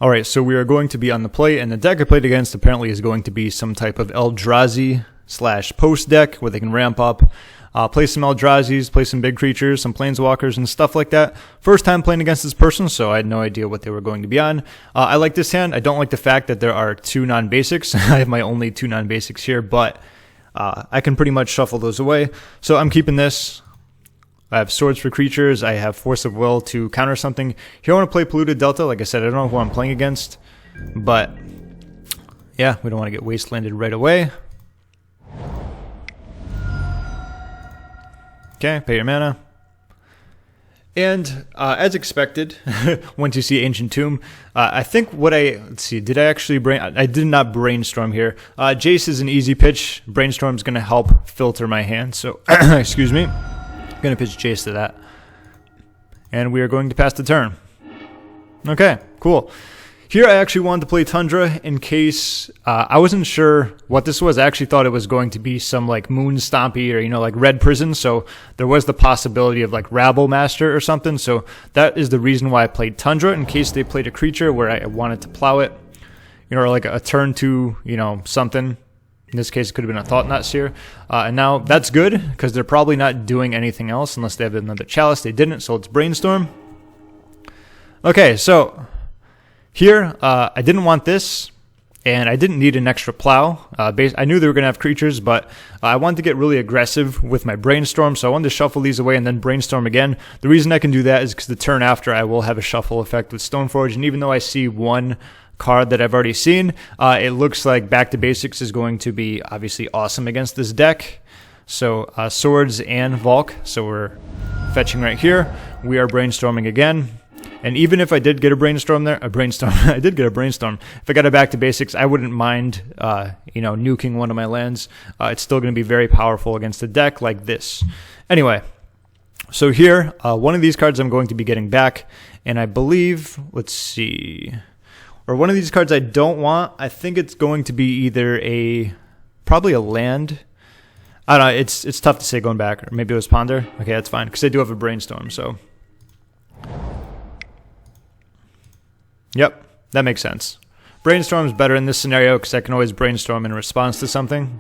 Alright, so we are going to be on the play, and the deck I played against apparently is going to be some type of Eldrazi / post deck where they can ramp up, play some Eldrazi's, play some big creatures, some Planeswalkers and stuff like that. First time playing against this person, so I had no idea what they were going to be on. I like this hand. I don't like the fact that there are 2 non-basics. I have my only 2 non-basics here, but I can pretty much shuffle those away. So I'm keeping this. I have Swords for creatures. I have Force of Will to counter something. Here I want to play Polluted Delta. Like I said, I don't know who I'm playing against, but yeah, we don't want to get wastelanded right away. Okay, pay your mana. And as expected, once you see Ancient Tomb, I think what let's see, did I actually I did not Brainstorm here. Jace is an easy pitch. Brainstorm is going to help filter my hand, so excuse me. Going to pitch Jace to that. And we are going to pass the turn. Okay, cool. Here I actually wanted to play Tundra in case I wasn't sure what this was. I actually thought it was going to be some like Moon Stompy or, you know, like Red Prison. So there was the possibility of like Rabble Master or something. So that is the reason why I played Tundra, in case they played a creature where I wanted to plow it. You know, or like a turn to, you know, something. In this case, it could have been a Thought Knot Seer. And now that's good because they're probably not doing anything else unless they have another Chalice. They didn't, so let's Brainstorm. Okay, so here, I didn't want this, and I didn't need an extra plow. I knew they were going to have creatures, but I wanted to get really aggressive with my Brainstorm, so I wanted to shuffle these away and then Brainstorm again. The reason I can do that is because the turn after I will have a shuffle effect with Stoneforge, and even though I see one card that I've already seen, it looks like Back to Basics is going to be obviously awesome against this deck. So Swords and Volk, so we're fetching right here. We are Brainstorming again. And even if I did get a Brainstorm there, I did get a Brainstorm. If I got a Back to Basics, I wouldn't mind, you know, nuking one of my lands. It's still going to be very powerful against a deck like this. Anyway, so here, one of these cards I'm going to be getting back, and I believe, let's see, or one of these cards I don't want. I think it's going to be either probably a land. I don't know. It's tough to say going back, or maybe it was Ponder. Okay, that's fine because I do have a Brainstorm, so. Yep, that makes sense. Brainstorm is better in this scenario because I can always Brainstorm in response to something.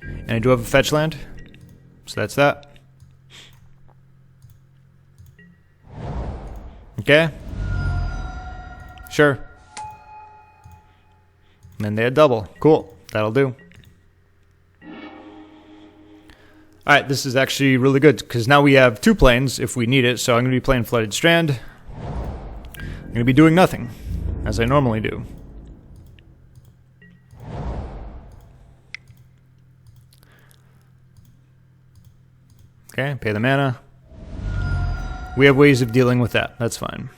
And I do have a fetch land, so that's that. Okay. Sure. And then they had double. Cool. That'll do. Alright, this is actually really good because now we have 2 planes if we need it. So I'm going to be playing Flooded Strand. I'm going to be doing nothing, as I normally do. Okay, pay the mana. We have ways of dealing with that. That's fine.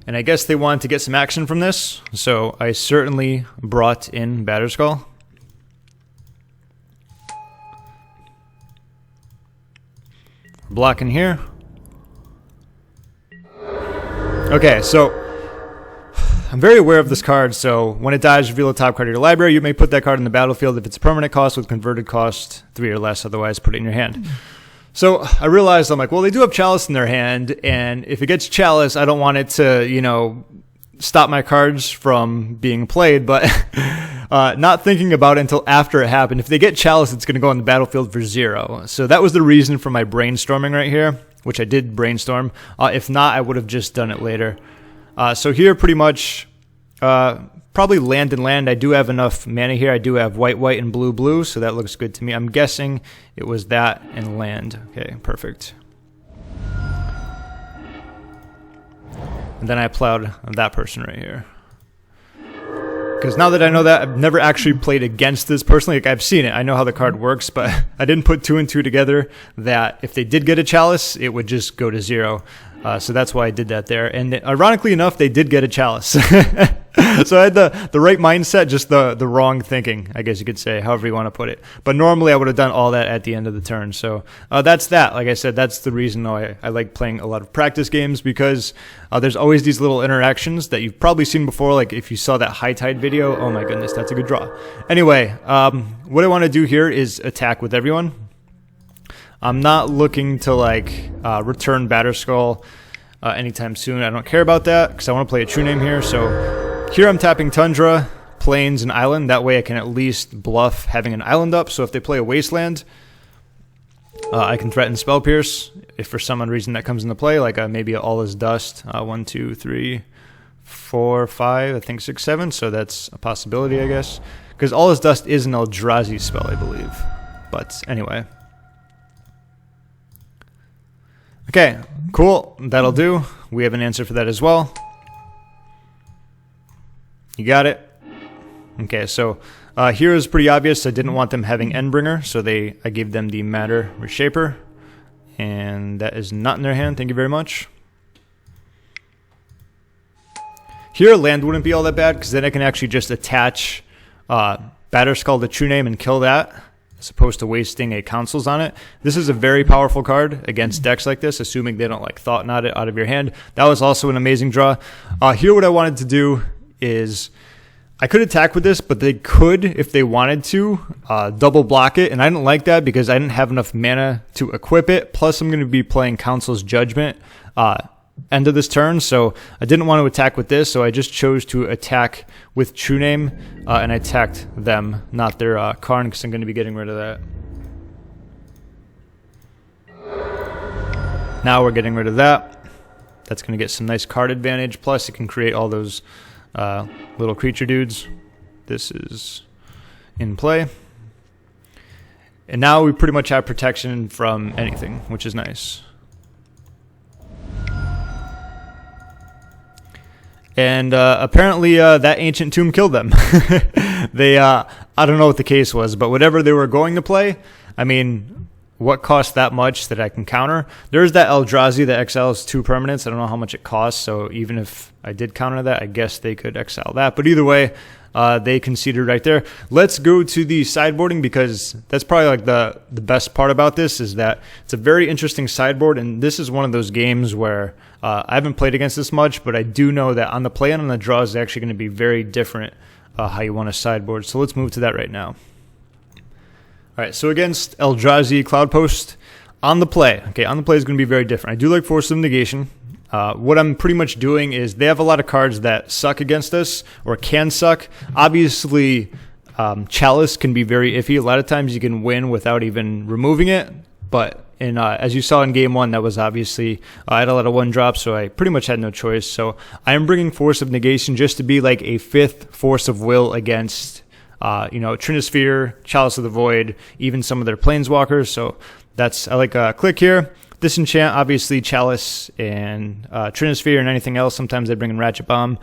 And I guess they wanted to get some action from this, so I certainly brought in Batterskull. Blocking here. Okay, so I'm very aware of this card, so when it dies, reveal the top card of your library. You may put that card in the battlefield if it's a permanent cost with converted cost 3 or less, otherwise put it in your hand. So I realized, I'm like, well, they do have Chalice in their hand, and if it gets Chalice, I don't want it to, you know, stop my cards from being played, but not thinking about it until after it happened. If they get Chalice, it's going to go on the battlefield for 0. So that was the reason for my Brainstorming right here, which I did Brainstorm. If not, I would have just done it later. So here, pretty much, probably land and land. I do have enough mana here. I do have white, white, and blue, blue, so that looks good to me. I'm guessing it was that and land. Okay, perfect. And then I plowed that person right here. Because now that I know that, I've never actually played against this personally. Like, I've seen it. I know how the card works, but I didn't put 2 and 2 together that if they did get a Chalice, it would just go to 0. So that's why I did that there. And ironically enough, they did get a Chalice. So I had the right mindset, just the wrong thinking, I guess you could say, however you want to put it. But normally I would have done all that at the end of the turn. So that's that. Like I said, that's the reason I like playing a lot of practice games, because there's always these little interactions that you've probably seen before. Like if you saw that High Tide video, oh my goodness, that's a good draw. Anyway, what I want to do here is attack with everyone. I'm not looking to like return Batterskull anytime soon. I don't care about that because I want to play a true name here. So here I'm tapping Tundra, Plains, and Island. That way I can at least bluff having an island up. So if they play a Wasteland, I can threaten Spell Pierce if for some reason that comes into play, like maybe All Is Dust. 1, 2, 3, 4, 5, I think 6, 7. So that's a possibility, I guess. Because All Is Dust is an Eldrazi spell, I believe. But anyway. Okay, cool. That'll do. We have an answer for that as well. You got it? Okay, so here is pretty obvious. I didn't want them having Endbringer, so I gave them the Matter Reshaper. And that is not in their hand. Thank you very much. Here, land wouldn't be all that bad, because then I can actually just attach Batterskull to True Name and kill that, as opposed to wasting a Councils on it. This is a very powerful card against decks like this, assuming they don't like Thought Knot it out of your hand. That was also an amazing draw. Here what I wanted to do is, I could attack with this, but they could, if they wanted to, double block it, and I didn't like that because I didn't have enough mana to equip it, plus I'm going to be playing Council's Judgment end of this turn, so I didn't want to attack with this, so I just chose to attack with True Name, and I attacked them, not their Karn, because I'm going to be getting rid of that. Now we're getting rid of that. That's going to get some nice card advantage, plus it can create all those little creature dudes. This is in play. And now we pretty much have protection from anything, which is nice. And apparently that Ancient Tomb killed them. They, I don't know what the case was, but whatever they were going to play, I mean, what costs that much that I can counter? There's that Eldrazi that exiles 2 permanents. I don't know how much it costs, so even if I did counter that, I guess they could exile that. But either way, they conceded right there. Let's go to the sideboarding, because that's probably like the best part about this, is that it's a very interesting sideboard, and this is one of those games where I haven't played against this much, but I do know that on the play and on the draw is actually going to be very different how you want to sideboard. So let's move to that right now. All right, so against Eldrazi Cloudpost, on the play, okay, on the play is going to be very different. I do like Force of Negation. What I'm pretty much doing is they have a lot of cards that suck against us, or can suck. Obviously, Chalice can be very iffy. A lot of times you can win without even removing it, but as you saw in game 1, that was obviously, I had a lot of 1-drops, so I pretty much had no choice. So I am bringing Force of Negation just to be like a 5th Force of Will against Trinisphere, Chalice of the Void, even some of their Planeswalkers. So I like Clique here. Disenchant, obviously Chalice and Trinisphere and anything else. Sometimes they bring in Ratchet Bomb,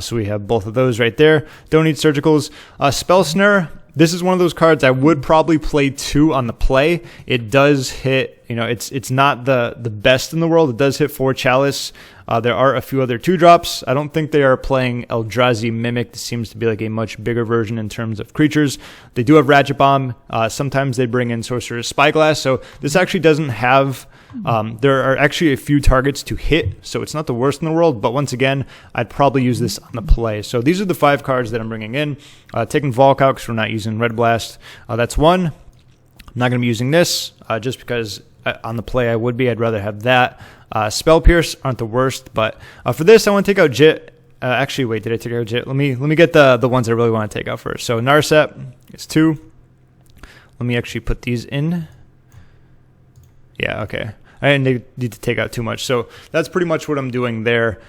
so we have both of those right there. Don't need Surgicals. Spell Snare, this is one of those cards I would probably play 2 on the play. It does hit, it's not the best in the world. It does hit 4 Chalice. There are a few other 2-drops. I don't think they are playing Eldrazi Mimic. This seems to be like a much bigger version in terms of creatures. They do have Ratchet Bomb. Sometimes they bring in Sorcerer's Spyglass. So this actually doesn't have... there are actually a few targets to hit, so it's not the worst in the world, but once again, I'd probably use this on the play. So these are the 5 cards that I'm bringing in. Taking Volk out because we're not using Red Blast. That's 1. I'm not going to be using this just because on the play I would be. I'd rather have that. Spell Pierce aren't the worst, but for this I want to take out Jitte. Actually, wait, did I take out Jitte? Let me get the ones I really want to take out first. So Narset is 2. Let me actually put these in. Yeah, okay. I didn't need to take out too much. So that's pretty much what I'm doing there.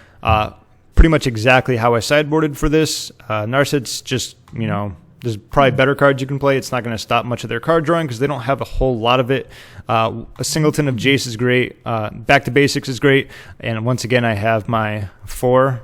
Pretty much exactly how I sideboarded for this. Narset's just, there's probably better cards you can play. It's not going to stop much of their card drawing because they don't have a whole lot of it. A singleton of Jace is great. Back to Basics is great. And once again, I have my 4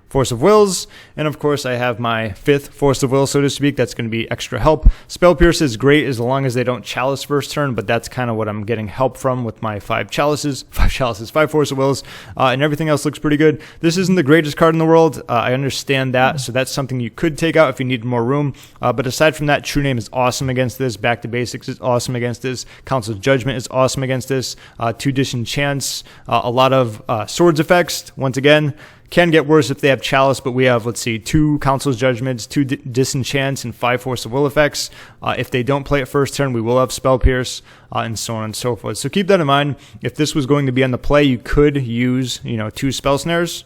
Force of Wills, and of course I have my 5th Force of Will, so to speak. That's going to be extra help. Spell Pierce is great as long as they don't Chalice first turn, but that's kind of what I'm getting help from with my 5 Force of Wills, and everything else looks pretty good. This isn't the greatest card in the world. I understand that, so that's something you could take out if you need more room, but aside from that, True Name is awesome against this. Back to Basics is awesome against this. Council's Judgment is awesome against this. 2 Disenchants, a lot of Swords effects. Once again, Can get worse if they have Chalice, but we have, let's see, 2 Council's Judgments, 2 Disenchants, and 5 Force of Will effects. If they don't play it first turn, we will have Spell Pierce, and so on and so forth. So keep that in mind. If this was going to be on the play, you could use, 2 Spell Snares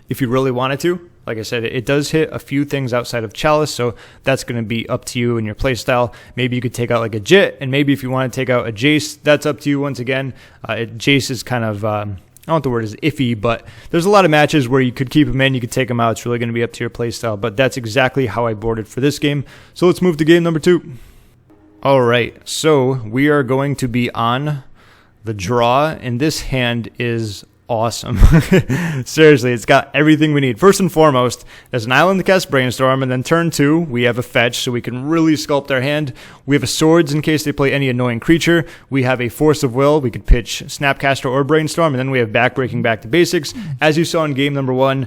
if you really wanted to. Like I said, it does hit a few things outside of Chalice, so that's going to be up to you and your playstyle. Maybe you could take out like a Jitte, and maybe if you want to take out a Jace, that's up to you once again. Jace is kind of... I don't know what the word is, iffy, but there's a lot of matches where you could keep him in, you could take him out. It's really going to be up to your playstyle, but that's exactly how I boarded for this game. So let's move to game number 2. All right, so we are going to be on the draw, and this hand is awesome. Seriously, it's got everything we need. First and foremost, there's an island to cast Brainstorm, and then turn 2, we have a fetch, so we can really sculpt our hand. We have a Swords in case they play any annoying creature. We have a Force of Will. We could pitch Snapcaster or Brainstorm, and then we have Backbreaking Back to Basics. As you saw in game number 1,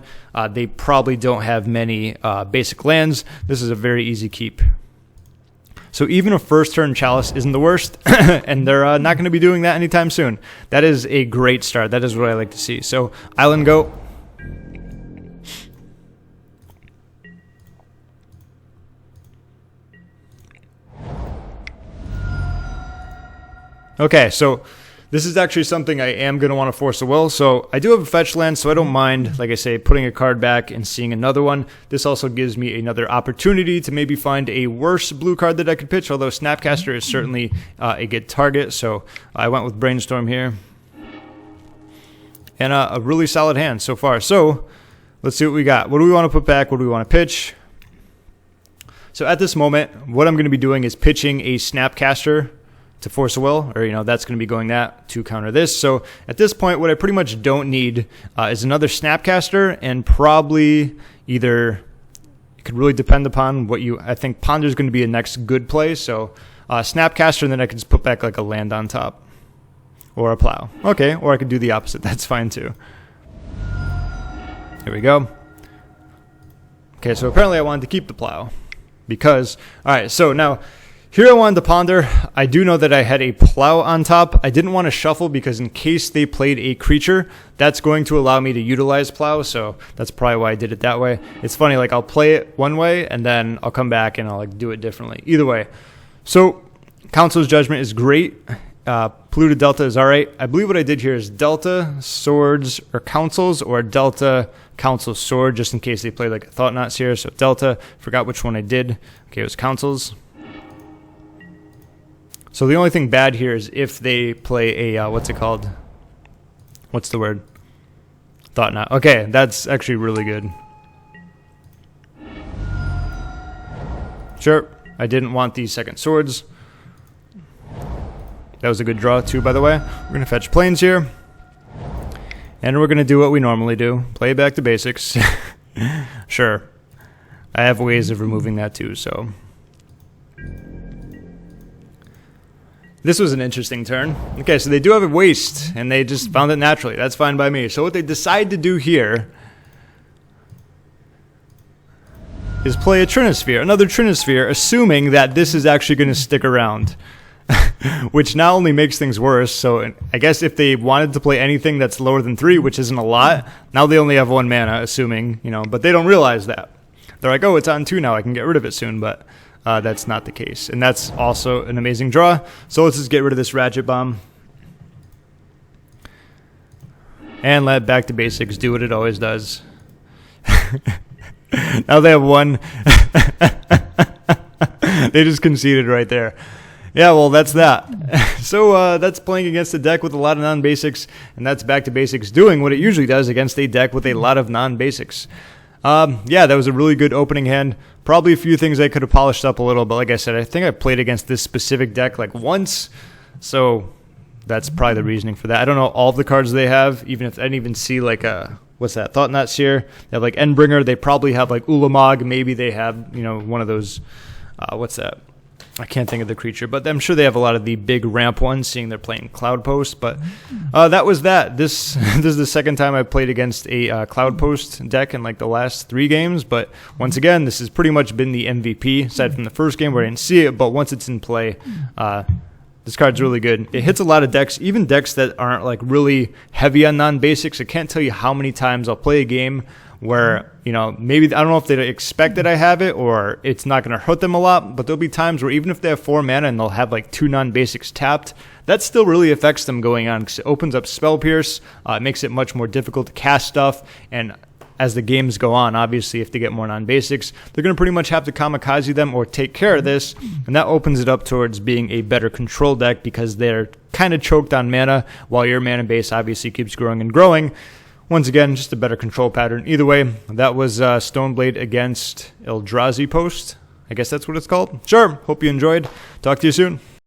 they probably don't have many basic lands. This is a very easy keep. So even a first turn Chalice isn't the worst, and they're not going to be doing that anytime soon. That is a great start. That is what I like to see. So Island go. Okay, so this is actually something I am going to want to Force a Will. So I do have a fetch land, so I don't mind, like I say, putting a card back and seeing another one. This also gives me another opportunity to maybe find a worse blue card that I could pitch, although Snapcaster is certainly a good target. So I went with Brainstorm here. And a really solid hand so far. So let's see what we got. What do we want to put back? What do we want to pitch? So at this moment, what I'm going to be doing is pitching a Snapcaster to Force a Will, or that's going to be going that to counter this. So at this point, what I pretty much don't need is another Snapcaster, and probably either, it could really depend upon what I think Ponder is going to be a next good play. So Snapcaster, and then I could just put back like a land on top, or a Plow. Okay, or I could do the opposite. That's fine too. Here we go. Okay, so apparently I wanted to keep the Plow because, all right, so now here I wanted to Ponder. I do know that I had a Plow on top. I didn't want to shuffle because in case they played a creature, that's going to allow me to utilize Plow, so that's probably why I did it that way. It's funny, like I'll play it one way and then I'll come back and I'll like do it differently. Either way. So Council's Judgment is great. Polluted Delta is alright. I believe what I did here is Delta, Swords, or Councils, or Delta, Council, Sword, just in case they play like Thought Knots here. So Delta, forgot which one I did. Okay, it was Councils. So the only thing bad here is if they play a, what's it called? What's the word? Thought Knot. Okay, that's actually really good. Sure, I didn't want these second Swords. That was a good draw too, by the way. We're going to fetch Plains here. And we're going to do what we normally do. Play back to basics. Sure. I have ways of removing that too, so... This was an interesting turn. Okay, so they do have a waste, and they just found it naturally. That's fine by me. So what they decide to do here is play a Trinisphere, another Trinisphere, assuming that this is actually going to stick around, which not only makes things worse. So I guess if they wanted to play anything that's lower than 3, which isn't a lot, now they only have 1 mana, assuming, but they don't realize that. They're like, oh, it's on 2 now. I can get rid of it soon, but... that's not the case. And that's also an amazing draw. So let's just get rid of this Ratchet Bomb. And let Back to Basics do what it always does. Now they have 1. They just conceded right there. Yeah, well, that's that. So that's playing against a deck with a lot of non-basics. And that's Back to Basics doing what it usually does against a deck with a lot of non-basics. Yeah, that was a really good opening hand. Probably a few things I could have polished up a little, but like I said, I think I played against this specific deck like once, so that's probably the reasoning for that. I don't know all of the cards they have, even if I didn't even see like what's that, Thought Knots here. They have like Endbringer, they probably have like Ulamog, maybe they have, one of those, what's that? I can't think of the creature, but I'm sure they have a lot of the big ramp ones, seeing they're playing Cloud Post. But that was that. This is the second time I played against a Cloud Post deck in like the last 3 games. But once again, this has pretty much been the MVP, aside from the first game where I didn't see it. But once it's in play, This card's really good. It hits a lot of decks, even decks that aren't like really heavy on non-basics. I can't tell you how many times I'll play a game where, you know, maybe, I don't know if they expect that I have it or it's not going to hurt them a lot, but there'll be times where even if they have 4 mana and they'll have like 2 non-basics tapped, that still really affects them going on because it opens up Spell Pierce, it makes it much more difficult to cast stuff, and as the games go on, obviously, if they get more non-basics, they're going to pretty much have to kamikaze them or take care of this, and that opens it up towards being a better control deck because they're kind of choked on mana, while your mana base obviously keeps growing and growing. Once again, just a better control pattern. Either way, that was Stoneblade against Eldrazi Post. I guess that's what it's called. Sure, hope you enjoyed. Talk to you soon.